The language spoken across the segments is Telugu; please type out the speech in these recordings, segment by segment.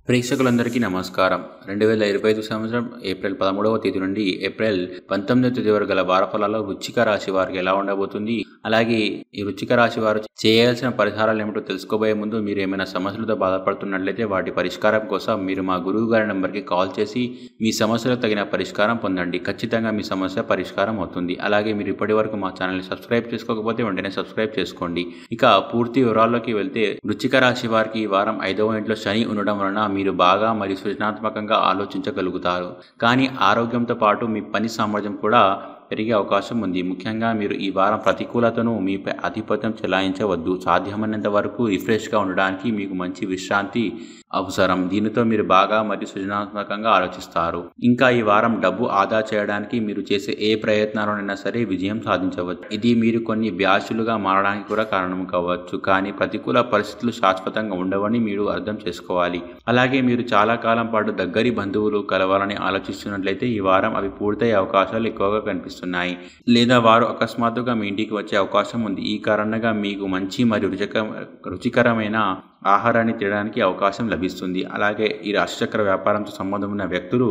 ప్రేక్షకులందరికీ నమస్కారం. 2025 సంవత్సరం ఏప్రిల్ 13వ తేదీ నుండి ఏప్రిల్ 19వ తేదీ వరకు గల వార ఫలాల్లో వృశ్చిక రాశి వారికి ఎలా ఉండబోతుంది, అలాగే ఈ వృశ్చిక రాశి వారు చేయాల్సిన పరిహారాలు ఏమిటో తెలుసుకోబోయే ముందు మీరు ఏమైనా సమస్యలతో బాధపడుతున్నట్లయితే వాటి పరిష్కారం కోసం మీరు మా గురువు గారి నెంబర్కి కాల్ చేసి మీ సమస్యలకు తగిన పరిష్కారం పొందండి. ఖచ్చితంగా మీ సమస్య పరిష్కారం అవుతుంది. అలాగే మీరు ఇప్పటి వరకు మా ఛానల్ని సబ్స్క్రైబ్ చేసుకోకపోతే వెంటనే సబ్స్క్రైబ్ చేసుకోండి. ఇక పూర్తి వివరాల్లోకి వెళ్తే వృశ్చిక రాశి వారికి ఈ వారం 5వ ఇంట్లో శని ఉండడం వలన మీరు బాగా మరియు సృజనాత్మకంగా ఆలోచించగలుగుతారు. కానీ ఆరోగ్యంతో పాటు మీ పని సామర్థ్యం కూడా పెరిగే అవకాశం ఉంది. ముఖ్యంగా మీరు ఈ వారం ప్రతికూలతను మీపై ఆధిపత్యం చెలాయించవద్దు. సాధ్యమైనంత వరకు రిఫ్రెష్గా ఉండడానికి మీకు మంచి విశ్రాంతి అవసరం. దీనితో మీరు బాగా మరియు సృజనాత్మకంగా ఆలోచిస్తారు. ఇంకా ఈ వారం డబ్బు ఆదా చేయడానికి మీరు చేసే ఏ ప్రయత్నాలైనా సరే విజయం సాధించవచ్చు. ఇది మీరు కొన్ని బ్యాచులుగా మారడానికి కూడా కారణం కావచ్చు. కానీ ప్రతికూల పరిస్థితులు శాశ్వతంగా ఉండవని మీరు అర్థం చేసుకోవాలి. అలాగే మీరు చాలా కాలం పాటు దగ్గరి బంధువులు కలవాలని ఆలోచిస్తున్నట్లయితే ఈ వారం అవి పూర్తయ్యే అవకాశాలు ఎక్కువగా కనిపిస్తున్నాయి. లేదా వారు అకస్మాత్తుగా మీ ఇంటికి వచ్చే అవకాశం ఉంది. ఈ కారణంగా మీకు మంచి మరియు రుచికరమైన ఆహారాన్ని తినడానికి అవకాశం లభిస్తుంది. అలాగే ఈ రాశిచక్ర వ్యాపారంతో సంబంధం ఉన్న వ్యక్తులు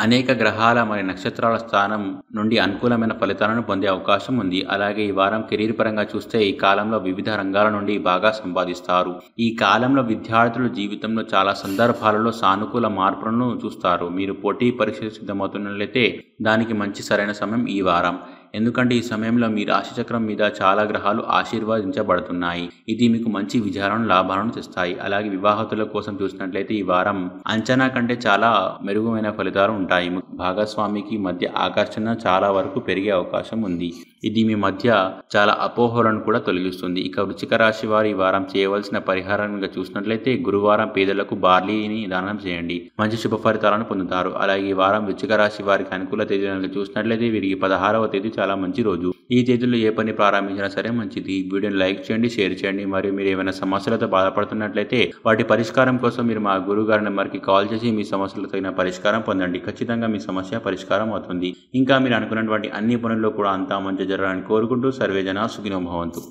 అనేక గ్రహాల మరియు నక్షత్రాల స్థానం నుండి అనుకూలమైన ఫలితాలను పొందే అవకాశం ఉంది. అలాగే ఈ వారం కెరీర్ పరంగా చూస్తే ఈ కాలంలో వివిధ రంగాల నుండి బాగా సంపాదిస్తారు. ఈ కాలంలో విద్యార్థులు జీవితంలో చాలా సందర్భాలలో సానుకూల మార్పులను చూస్తారు. మీరు పోటీ పరీక్ష సిద్ధమవుతున్నట్లయితే దానికి మంచి సరైన సమయం ఈ వారం. ఎందుకంటే ఈ సమయంలో మీ రాశిచక్రం మీద చాలా గ్రహాలు ఆశీర్వదించబడుతున్నాయి. ఇది మీకు మంచి విజయాలను లాభాలను తెస్తాయి. అలాగే వివాహతుల కోసం చూసినట్లయితే ఈ వారం అంచనా కంటే చాలా మెరుగైన ఫలితాలు ఉంటాయి. భాగస్వామికి మధ్య ఆకర్షణ చాలా వరకు పెరిగే అవకాశం ఉంది. ఇది మీ మధ్య చాలా అపోహలను కూడా తొలగిస్తుంది. ఇక వృశ్చిక రాశి వారు ఈ వారం చేయవలసిన పరిహారంగా చూసినట్లయితే గురువారం పేదలకు బార్లీని దానం చేయండి. మంచి శుభ ఫలితాలను పొందుతారు. అలాగే ఈ వారం వృశ్చిక రాశి వారికి అనుకూల తేదీలను చూసినట్లయితే వీరికి 16వ తేదీ చాలా మంచి రోజు. ఈ తేదీలో ఏ పని ప్రారంభించినా సరే మంచిది. ఈ వీడియోని లైక్ చేయండి, షేర్ చేయండి. మరియు మీరు ఏమైనా సమస్యలతో బాధపడుతున్నట్లయితే వాటి పరిష్కారం కోసం మీరు మా గురువు గారి నెంబర్కి కాల్ చేసి మీ సమస్యలకు తగిన పరిష్కారం పొందండి. ఖచ్చితంగా మీ సమస్య పరిష్కారం అవుతుంది. ఇంకా మీరు అనుకున్నటువంటి అన్ని పనుల్లో కూడా అంతా మంచి జరగాలని కోరుకుంటూ సర్వే జనా సుఖినో భవంతు.